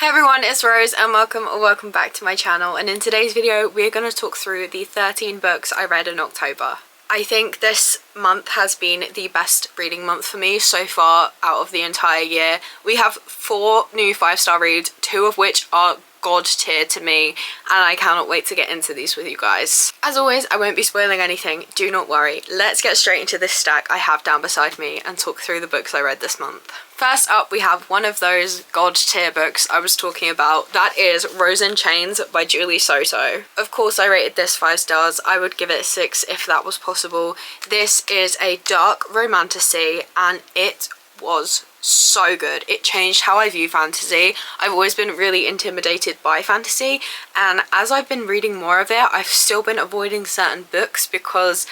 Hey everyone, it's Rose and welcome back to my channel, and in today's video we're going to talk through the 13 books I read in October. I think this month has been the best reading month for me so far out of the entire year. We have 4 new 5-star reads, 2 of which are god tier to me, and I cannot wait to get into these with you guys. As always, I won't be spoiling anything, do not worry. Let's get straight into this stack I have down beside me and talk through the books I read this month. First up, we have one of those god tier books I was talking about. That is Rose in Chains by Julie Soto. Of course, I rated this 5 stars. I would give it 6 if that was possible. This is a dark romantasy and it was so good. It changed how I view fantasy. I've always been really intimidated by fantasy, and as I've been reading more of it, I've still been avoiding certain books because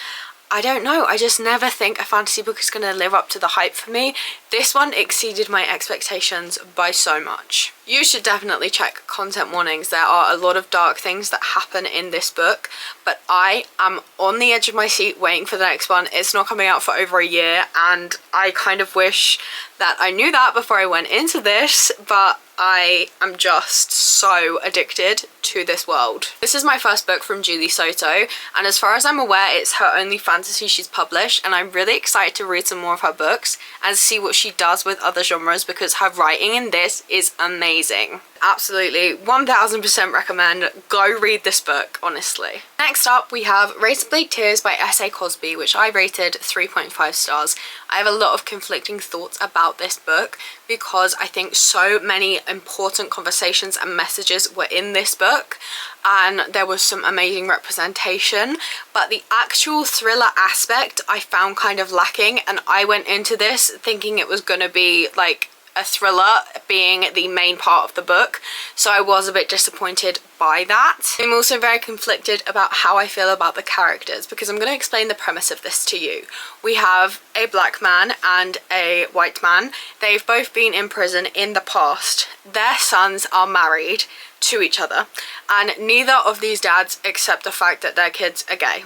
I don't know, I just never think a fantasy book is going to live up to the hype for me. This one exceeded my expectations by so much. You should definitely check content warnings. There are a lot of dark things that happen in this book, but I am on the edge of my seat waiting for the next one. It's not coming out for over a year, and I kind of wish that I knew that before I went into this, but I am just so addicted to this world. This is my first book from Julie Soto, and as far as I'm aware, it's her only fantasy she's published, and I'm really excited to read some more of her books and see what she does with other genres because her writing in this is amazing. Absolutely, 1000% recommend. Go read this book, honestly. Next up, we have Razorblade Tears by S.A. Cosby, which I rated 3.5 stars. I have a lot of conflicting thoughts about this book because I think so many important conversations and messages were in this book, and there was some amazing representation, but the actual thriller aspect I found kind of lacking, and I went into this thinking it was gonna be like a thriller being the main part of the book, so I was a bit disappointed by that. I'm also very conflicted about how I feel about the characters because I'm going to explain the premise of this to you. We have a black man and a white man. They've both been in prison in the past. Their sons are married to each other, and neither of these dads accept the fact that their kids are gay.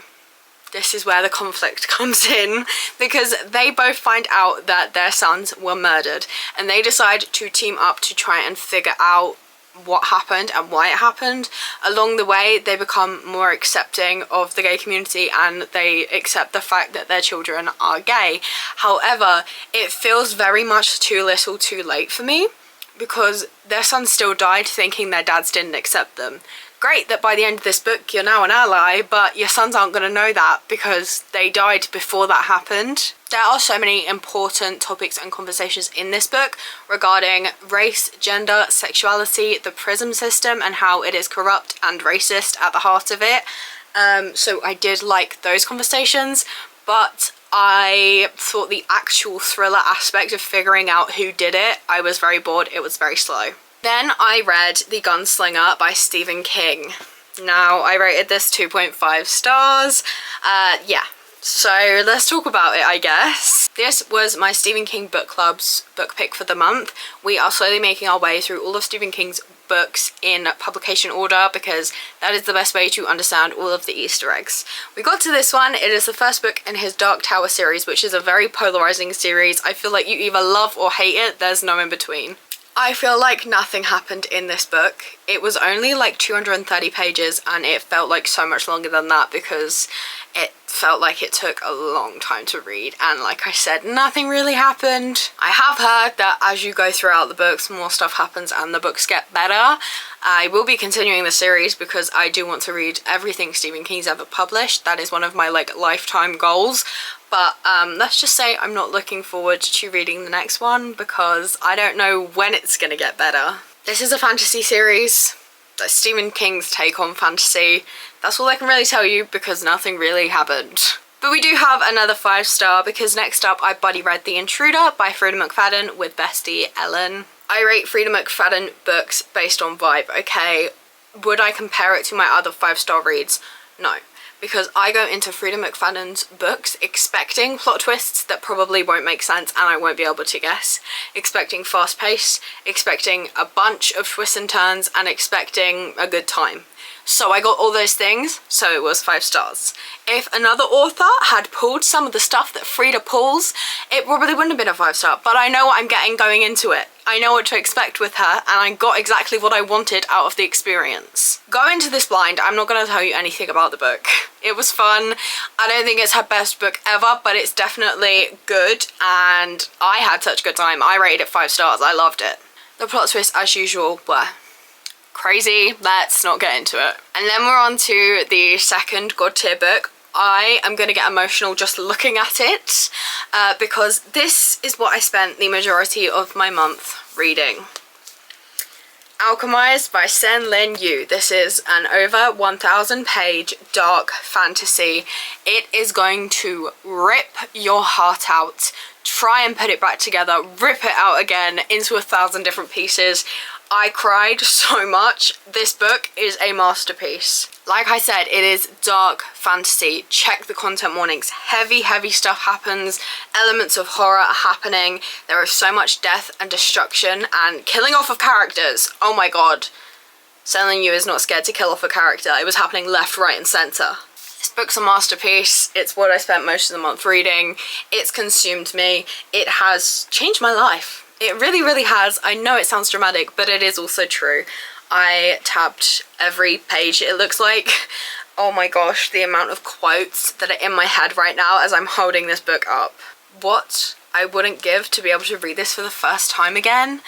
This is where the conflict comes in because they both find out that their sons were murdered, and they decide to team up to try and figure out what happened and why it happened. Along the way, they become more accepting of the gay community and they accept the fact that their children are gay. However, it feels very much too little too late for me because their sons still died thinking their dads didn't accept them. Great that by the end of this book you're now an ally, but your sons aren't going to know that because they died before that happened. There are so many important topics and conversations in this book regarding race, gender, sexuality, the prison system and how it is corrupt and racist at the heart of it. So I did like those conversations, but I thought the actual thriller aspect of figuring out who did it, I was very bored. It was very slow. Then I read The Gunslinger by Stephen King. Now, I rated this 2.5 stars. Yeah, so let's talk about it, I guess. This was my Stephen King Book Club's book pick for the month. We are slowly making our way through all of Stephen King's books in publication order because that is the best way to understand all of the Easter eggs. We got to this one. It is the first book in his Dark Tower series, which is a very polarizing series. I feel like you either love or hate it. There's no in between. I feel like nothing happened in this book. It was only like 230 pages and it felt like so much longer than that because it felt like it took a long time to read, and like I said, nothing really happened. I have heard that as you go throughout the books more stuff happens and the books get better. I will be continuing the series because I do want to read everything Stephen King's ever published. That is one of my like lifetime goals. But let's just say I'm not looking forward to reading the next one because I don't know when it's gonna get better. This is a fantasy series. That's Stephen King's take on fantasy. That's all I can really tell you because nothing really happened. But we do have another 5-star because next up I buddy read The Intruder by Freida McFadden with bestie Ellen. I rate Freida McFadden books based on vibe, okay? Would I compare it to my other 5-star reads? No. Because I go into Freida McFadden's books expecting plot twists that probably won't make sense and I won't be able to guess, expecting fast pace, expecting a bunch of twists and turns, and expecting a good time. so I got all those things, so it was 5 stars. If another author had pulled some of the stuff that Frida pulls, it probably wouldn't have been a 5-star, but I know what I'm getting going into it. I know what to expect with her, and I got exactly what I wanted out of the experience. Going into this blind, I'm not going to tell you anything about the book. It was fun. I don't think it's her best book ever, but it's definitely good, and I had such a good time. I rated it 5 stars. I loved it. The plot twists, as usual, were crazy. Let's not get into it. And then we're on to the second God tier book. I am going to get emotional just looking at it because this is what I spent the majority of my month reading. Alchemized by Sen Lin Yu. This is an over 1,000 page dark fantasy. It is going to rip your heart out. Try and put it back together, rip it out again into 1,000 different pieces. I cried so much. This book is a masterpiece. Like I said, it is dark fantasy. Check the content warnings. Heavy, heavy stuff happens. Elements of horror are happening. There is so much death and destruction and killing off of characters. Oh my god. Sen Lin Yu is not scared to kill off a character. It was happening left, right and centre. This book's a masterpiece. It's what I spent most of the month reading. It's consumed me. It has changed my life. It really, really has. I know it sounds dramatic, but it is also true. I tabbed every page, it looks like. Oh my gosh, the amount of quotes that are in my head right now as I'm holding this book up. What I wouldn't give to be able to read this for the first time again.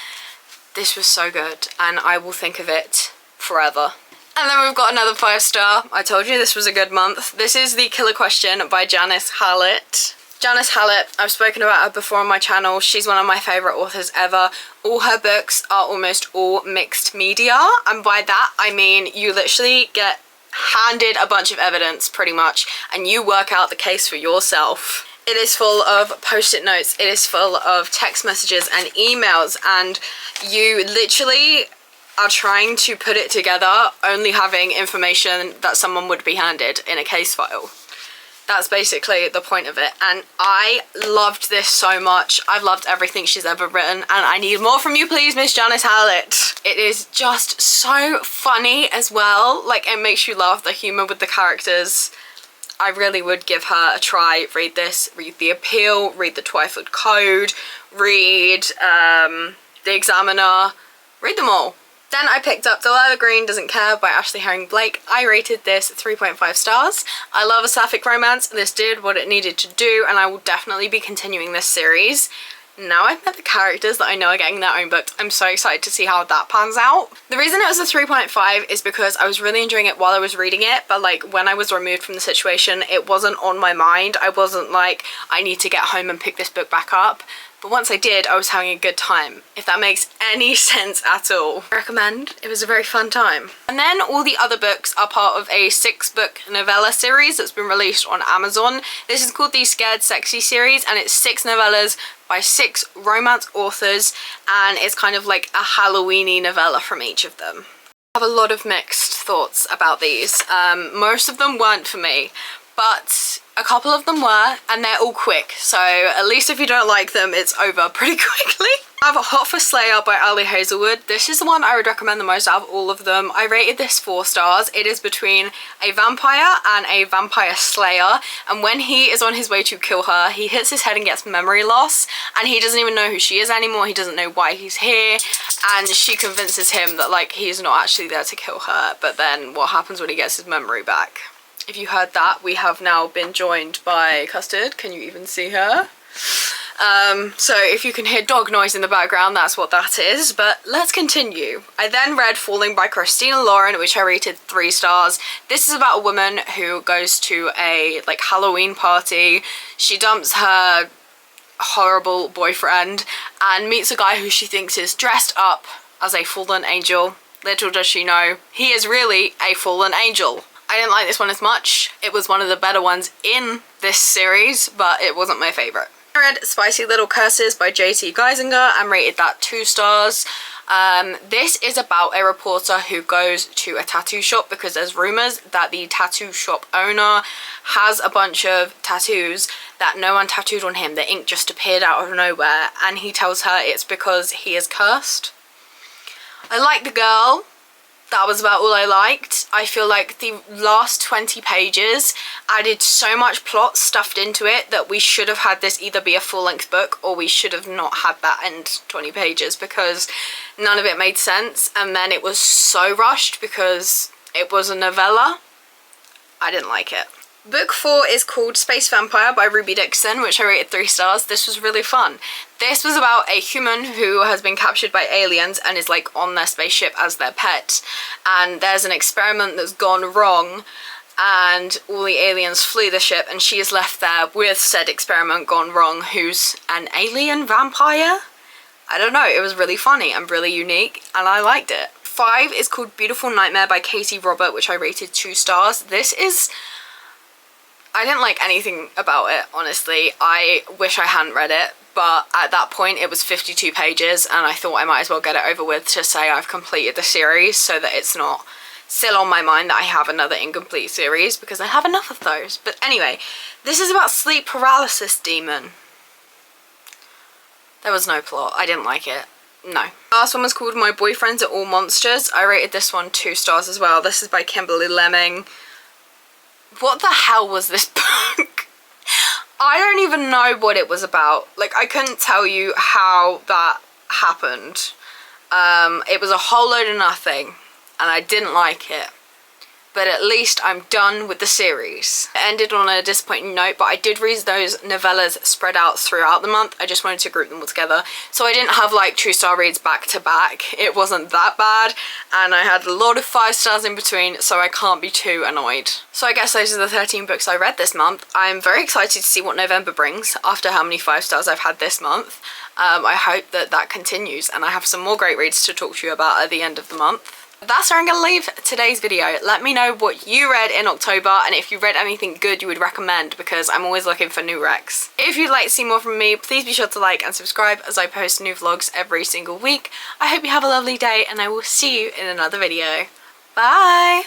This was so good, and I will think of it forever. And then we've got another 5 star. I told you this was a good month. This is The Killer Question by Janice Hallett. Janice Hallett, I've spoken about her before on my channel. She's one of my favourite authors ever. All her books are almost all mixed media, and by that I mean you literally get handed a bunch of evidence pretty much and you work out the case for yourself. It is full of post-it notes, it is full of text messages and emails, and you literally are trying to put it together only having information that someone would be handed in a case file. That's basically the point of it, and I loved this so much. I've loved everything she's ever written, and I need more from you please, Miss Janice Hallett. It is just so funny as well. Like, it makes you laugh, the humour with the characters. I really would give her a try. Read this, read The Appeal, read The Twyford Code, read The Examiner, read them all. Then I picked up Delilah Green Doesn't Care by Ashley Herring Blake. I rated this 3.5 stars. I love a sapphic romance. This did what it needed to do, and I will definitely be continuing this series. Now I've met the characters that I know are getting their own books, I'm so excited to see how that pans out. The reason it was a 3.5 is because I was really enjoying it while I was reading it, but like when I was removed from the situation, it wasn't on my mind. I wasn't like, I need to get home and pick this book back up. But once I did, I was having a good time, if that makes any sense at all. I recommend. It was a very fun time. And then all the other books are part of a 6-book novella series that's been released on Amazon. This is called the Scared Sexy series, and it's 6 novellas by 6 romance authors, and it's kind of like a Halloween-y novella from each of them. I have a lot of mixed thoughts about these. Most of them weren't for me, but a couple of them were, and they're all quick, so at least if you don't like them, it's over pretty quickly. I have Hot for Slayer by Ali Hazelwood. This is the one I would recommend the most out of all of them. I rated this 4 stars. It is between a vampire and a vampire slayer, and when he is on his way to kill her, he hits his head and gets memory loss, and he doesn't even know who she is anymore. He doesn't know why he's here, and she convinces him that like he's not actually there to kill her. But then what happens when he gets his memory back? If you heard that, we have now been joined by Custard. Can you even see her? So if you can hear dog noise in the background, that's what that is. But let's continue. I then read Falling by Christina Lauren, which I rated 3 stars. This is about a woman who goes to a like Halloween party. She dumps her horrible boyfriend and meets a guy who she thinks is dressed up as a fallen angel. Little does she know, he is really a fallen angel. I didn't like this one as much. It was one of the better ones in this series, but it wasn't my favourite. I read Spicy Little Curses by J.T. Geisinger and rated that 2 stars. This is about a reporter who goes to a tattoo shop because there's rumours that the tattoo shop owner has a bunch of tattoos that no one tattooed on him. The ink just appeared out of nowhere, and he tells her it's because he is cursed. I like the girl. that was about all I liked. I feel like the last 20 pages added so much plot stuffed into it that we should have had this either be a full-length book, or we should have not had that end 20 pages, because none of it made sense. And then it was so rushed because it was a novella. I didn't like it. Book 4 is called Space Vampire by Ruby Dixon, which I rated 3 stars. This was really fun. This was about a human who has been captured by aliens and is like on their spaceship as their pet. And there's an experiment that's gone wrong and all the aliens flee the ship, and she is left there with said experiment gone wrong, who's an alien vampire? I don't know, it was really funny and really unique and I liked it. 5 is called Beautiful Nightmare by Katie Robert, which I rated 2 stars. This is... I didn't like anything about it, honestly. I wish I hadn't read it, but at that point it was 52 pages and I thought I might as well get it over with to say I've completed the series, so that it's not still on my mind that I have another incomplete series, because I have enough of those. But anyway, this is about sleep paralysis demon. There was no plot. I didn't like it. No. Last one was called My Boyfriends Are All Monsters. I rated this one 2 stars as well. This is by Kimberly Lemming. What the hell was this book? I don't even know what it was about. Like, I couldn't tell you how that happened. It was a whole load of nothing and I didn't like it. But at least I'm done with the series. It ended on a disappointing note, but I did read those novellas spread out throughout the month. I just wanted to group them all together. So I didn't have like 2-star reads back to back. It wasn't that bad. And I had a lot of 5 stars in between, so I can't be too annoyed. So I guess those are the 13 books I read this month. I'm very excited to see what November brings after how many 5 stars I've had this month. I hope that that continues and I have some more great reads to talk to you about at the end of the month. That's where I'm going to leave today's video. Let me know what you read in October and if you read anything good you would recommend, because I'm always looking for new recs. If you'd like to see more from me, please be sure to like and subscribe as I post new vlogs every single week. I hope you have a lovely day and I will see you in another video. Bye!